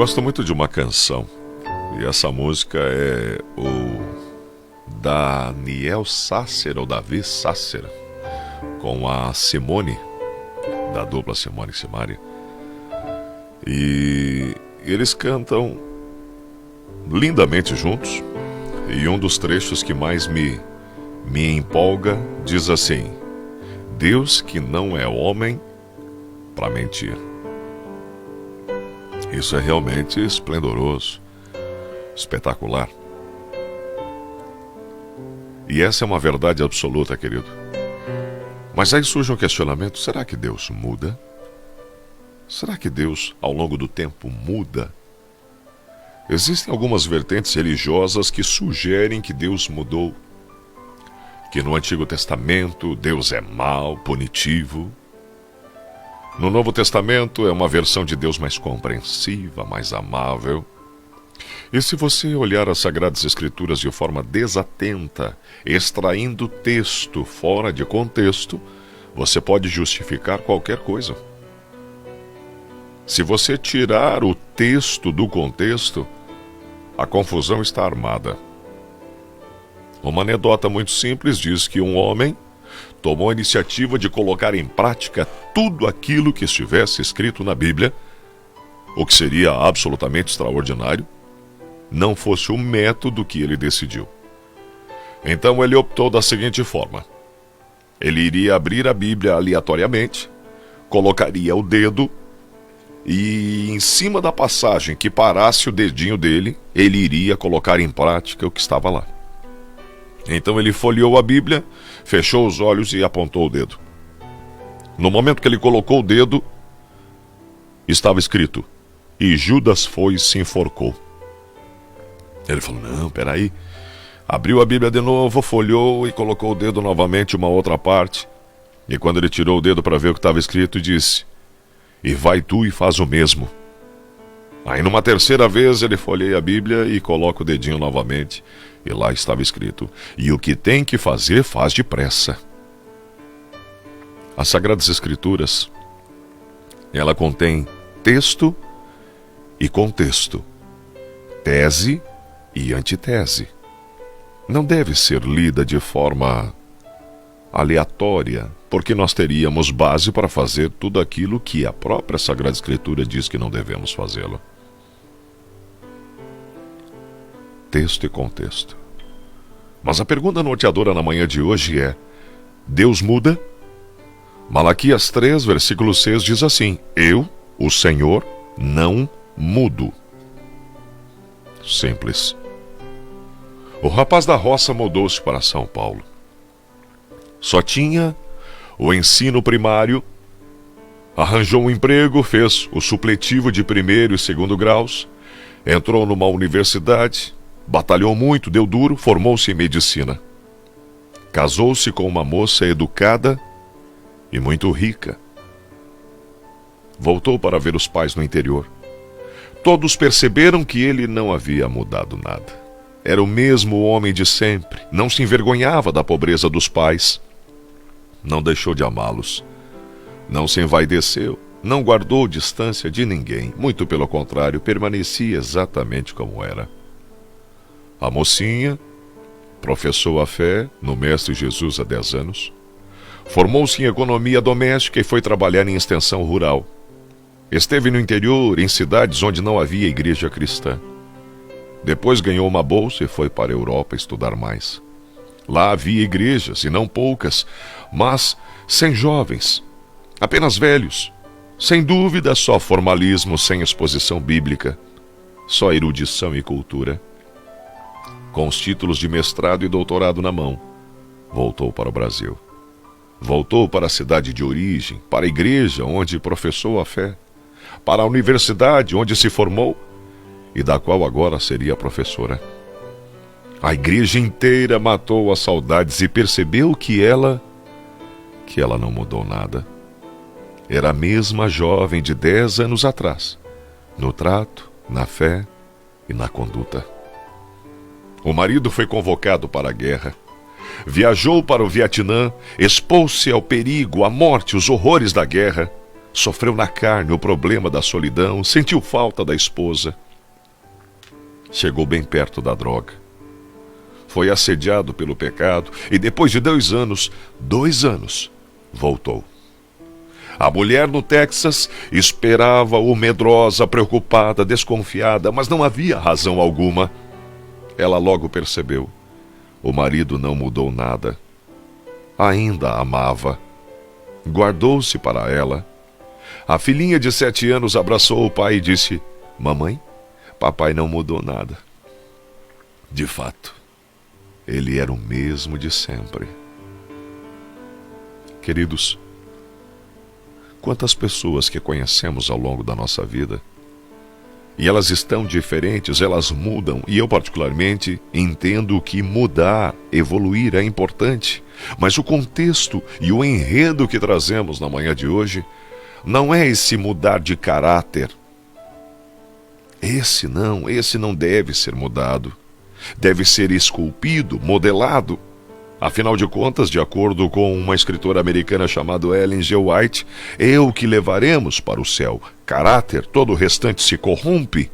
gosto muito de uma canção, e essa música é o Daniel Sasser, ou Davi Sasser, com a Simone, da dupla Simone e Simaria. E eles cantam lindamente juntos, e um dos trechos que mais me empolga diz assim: Deus que não é homem para mentir. Isso é realmente esplendoroso, espetacular. E essa é uma verdade absoluta, querido. Mas aí surge um questionamento: será que Deus muda? Será que Deus, ao longo do tempo, muda? Existem algumas vertentes religiosas que sugerem que Deus mudou, que no Antigo Testamento Deus é mau, punitivo. No Novo Testamento é uma versão de Deus mais compreensiva, mais amável. E se você olhar as Sagradas Escrituras de forma desatenta, extraindo o texto fora de contexto, você pode justificar qualquer coisa. Se você tirar o texto do contexto, a confusão está armada. Uma anedota muito simples diz que um homem tomou a iniciativa de colocar em prática tudo aquilo que estivesse escrito na Bíblia, o que seria absolutamente extraordinário, não fosse o método que ele decidiu. Então ele optou da seguinte forma: ele iria abrir a Bíblia aleatoriamente, colocaria o dedo e em cima da passagem que parasse o dedinho dele, ele iria colocar em prática o que estava lá. Então ele folheou a Bíblia, fechou os olhos e apontou o dedo. No momento que ele colocou o dedo, estava escrito: e Judas foi e se enforcou. Ele falou: não, peraí. Abriu a Bíblia de novo, folheou e colocou o dedo novamente em uma outra parte. E quando ele tirou o dedo para ver o que estava escrito, disse: e vai tu e faz o mesmo. Aí numa terceira vez ele folheia a Bíblia e coloca o dedinho novamente. E lá estava escrito: e o que tem que fazer, faz depressa. As Sagradas Escrituras, ela contém texto e contexto, tese e antitese. Não deve ser lida de forma aleatória, porque nós teríamos base para fazer tudo aquilo que a própria Sagrada Escritura diz que não devemos fazê-lo. Texto e contexto. Mas a pergunta norteadora na manhã de hoje é: Deus muda? Malaquias 3, versículo 6 diz assim: eu, o Senhor, não mudo. Simples. O rapaz da roça mudou-se para São Paulo. Só tinha o ensino primário, arranjou um emprego, fez o supletivo de primeiro e segundo graus, entrou numa universidade, batalhou muito, deu duro, formou-se em medicina. Casou-se com uma moça educada e muito rica. Voltou para ver os pais no interior. Todos perceberam que ele não havia mudado nada. Era o mesmo homem de sempre, não se envergonhava da pobreza dos pais, não deixou de amá-los, não se envaideceu, não guardou distância de ninguém, muito pelo contrário, permanecia exatamente como era. A mocinha professou a fé no Mestre Jesus há 10 anos, formou-se em economia doméstica e foi trabalhar em extensão rural. Esteve no interior, em cidades onde não havia igreja cristã. Depois ganhou uma bolsa e foi para a Europa estudar mais. Lá havia igrejas, e não poucas, mas sem jovens, apenas velhos. Sem dúvida, só formalismo, sem exposição bíblica, só erudição e cultura. Com os títulos de mestrado e doutorado na mão, voltou para o Brasil. Voltou para a cidade de origem, para a igreja onde professou a fé, para a universidade onde se formou e da qual agora seria professora. A igreja inteira matou as saudades e percebeu que ela não mudou nada. Era a mesma jovem de 10 anos atrás, no trato, na fé e na conduta. O marido foi convocado para a guerra. Viajou para o Vietnã, expôs-se ao perigo, à morte, os horrores da guerra. Sofreu na carne o problema da solidão, sentiu falta da esposa. Chegou bem perto da droga. Foi assediado pelo pecado e depois de 2 anos, voltou. A mulher no Texas esperava-o medrosa, preocupada, desconfiada, mas não havia razão alguma. Ela logo percebeu. O marido não mudou nada. Ainda a amava. Guardou-se para ela. A filhinha de 7 anos abraçou o pai e disse: "Mamãe, papai não mudou nada." De fato, ele era o mesmo de sempre. Queridos, quantas pessoas que conhecemos ao longo da nossa vida, e elas estão diferentes, elas mudam, e eu particularmente entendo que mudar, evoluir é importante, mas o contexto e o enredo que trazemos na manhã de hoje não é esse mudar de caráter. Esse não deve ser mudado. Deve ser esculpido, modelado. Afinal de contas, de acordo com uma escritora americana chamada Ellen G. White, é o que levaremos para o céu. Caráter, todo o restante se corrompe.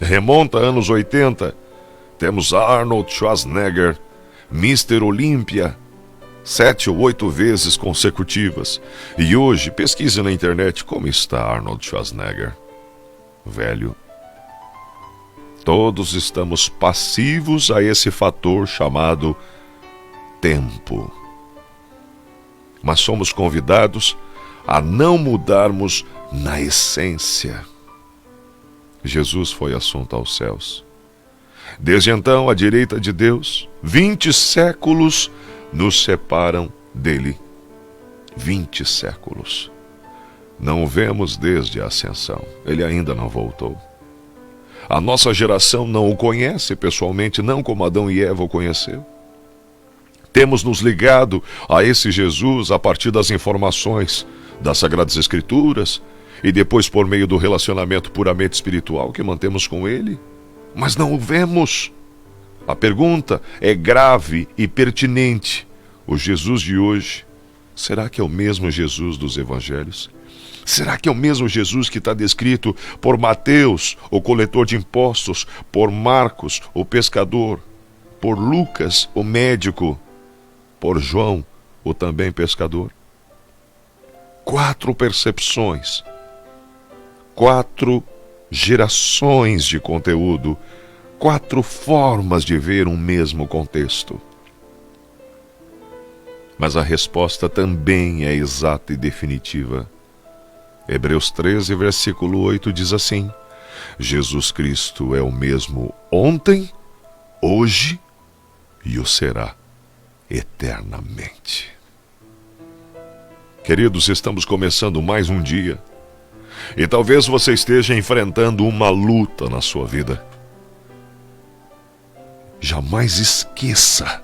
Remonta a anos 80. Temos Arnold Schwarzenegger, Mr. Olímpia, 7 ou 8 vezes consecutivas. E hoje, pesquise na internet como está Arnold Schwarzenegger. Velho. Todos estamos passivos a esse fator chamado tempo. Mas somos convidados a não mudarmos na essência. Jesus foi assunto aos céus. Desde então, à direita de Deus, 20 séculos nos separam dele. 20 séculos. Não o vemos desde a ascensão. Ele ainda não voltou. A nossa geração não o conhece pessoalmente, não como Adão e Eva o conheceu. Temos nos ligado a esse Jesus a partir das informações das Sagradas Escrituras e depois por meio do relacionamento puramente espiritual que mantemos com ele, mas não o vemos. A pergunta é grave e pertinente. O Jesus de hoje, será que é o mesmo Jesus dos Evangelhos? Será que é o mesmo Jesus que está descrito por Mateus, o coletor de impostos, por Marcos, o pescador, por Lucas, o médico, por João, o também pescador? 4 percepções, 4 gerações de conteúdo, 4 formas de ver um mesmo contexto. Mas a resposta também é exata e definitiva. Hebreus 13, versículo 8 diz assim: Jesus Cristo é o mesmo ontem, hoje e o será eternamente. Queridos, estamos começando mais um dia e talvez você esteja enfrentando uma luta na sua vida. Jamais esqueça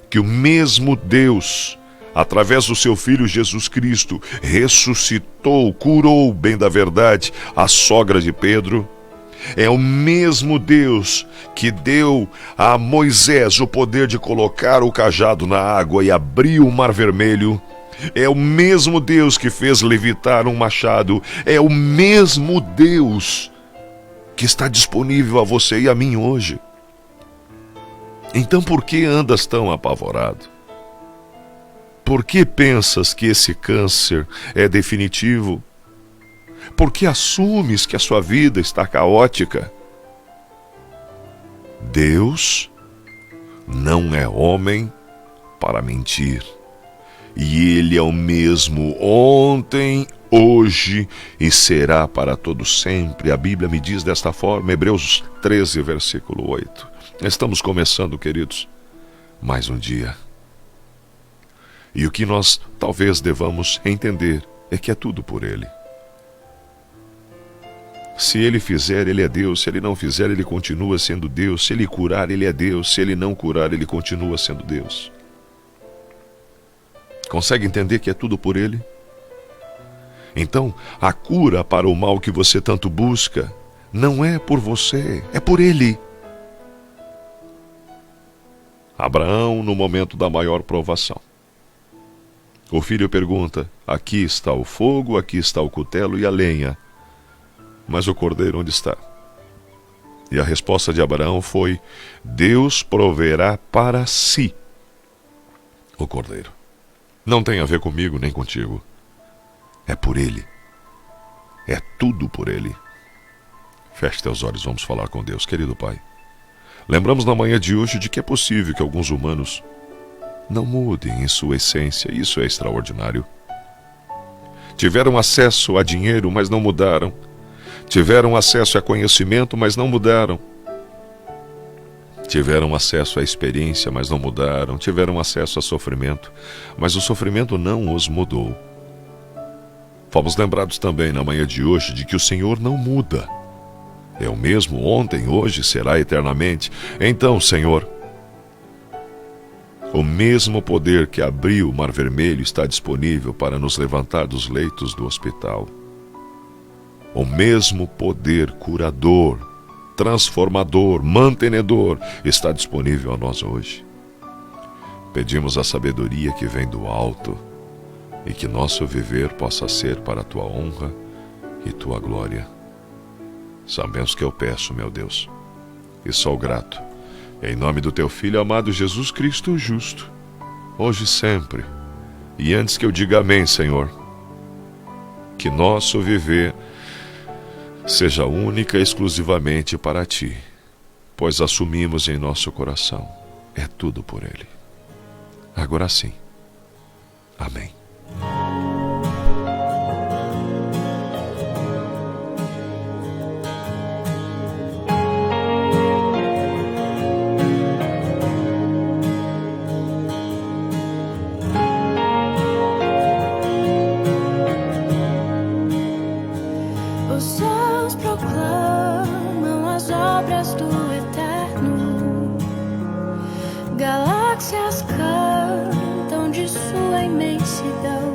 que o mesmo Deus, através do seu Filho Jesus Cristo, ressuscitou, curou, bem da verdade, a sogra de Pedro. É o mesmo Deus que deu a Moisés o poder de colocar o cajado na água e abrir o Mar Vermelho. É o mesmo Deus que fez levitar um machado. É o mesmo Deus que está disponível a você e a mim hoje. Então por que andas tão apavorado? Por que pensas que esse câncer é definitivo? Por que assumes que a sua vida está caótica? Deus não é homem para mentir. E Ele é o mesmo ontem, hoje e será para todo sempre. A Bíblia me diz desta forma, Hebreus 13, versículo 8. Estamos começando, queridos, mais um dia. E o que nós talvez devamos entender é que é tudo por Ele. Se Ele fizer, Ele é Deus. Se Ele não fizer, Ele continua sendo Deus. Se Ele curar, Ele é Deus. Se Ele não curar, Ele continua sendo Deus. Consegue entender que é tudo por Ele? Então, a cura para o mal que você tanto busca não é por você, é por Ele. Abraão, no momento da maior provação, O filho pergunta: aqui está o fogo, aqui está o cutelo e a lenha, mas o cordeiro onde está? E a resposta de Abraão foi: Deus proverá para si o cordeiro. Não tem a ver comigo nem contigo. É por ele. É tudo por ele. Feche teus olhos, vamos falar com Deus. Querido Pai, lembramos na manhã de hoje de que é possível que alguns humanos não mudem em sua essência. Isso é extraordinário. Tiveram acesso a dinheiro, mas não mudaram. Tiveram acesso a conhecimento, mas não mudaram. Tiveram acesso à experiência, mas não mudaram. Tiveram acesso a sofrimento, mas o sofrimento não os mudou. Fomos lembrados também na manhã de hoje de que o Senhor não muda. É o mesmo ontem, hoje, será eternamente. Então, Senhor, o mesmo poder que abriu o Mar Vermelho está disponível para nos levantar dos leitos do hospital. O mesmo poder curador, transformador, mantenedor está disponível a nós hoje. Pedimos a sabedoria que vem do alto e que nosso viver possa ser para a tua honra e tua glória. São bênçãos que eu peço, meu Deus, e sou grato. Em nome do teu Filho amado Jesus Cristo justo, hoje e sempre. E antes que eu diga amém, Senhor, que nosso viver seja única e exclusivamente para ti, pois assumimos em nosso coração, é tudo por ele. Agora sim. Amém. Os céus proclamam as obras do Eterno, galáxias cantam de sua imensidão.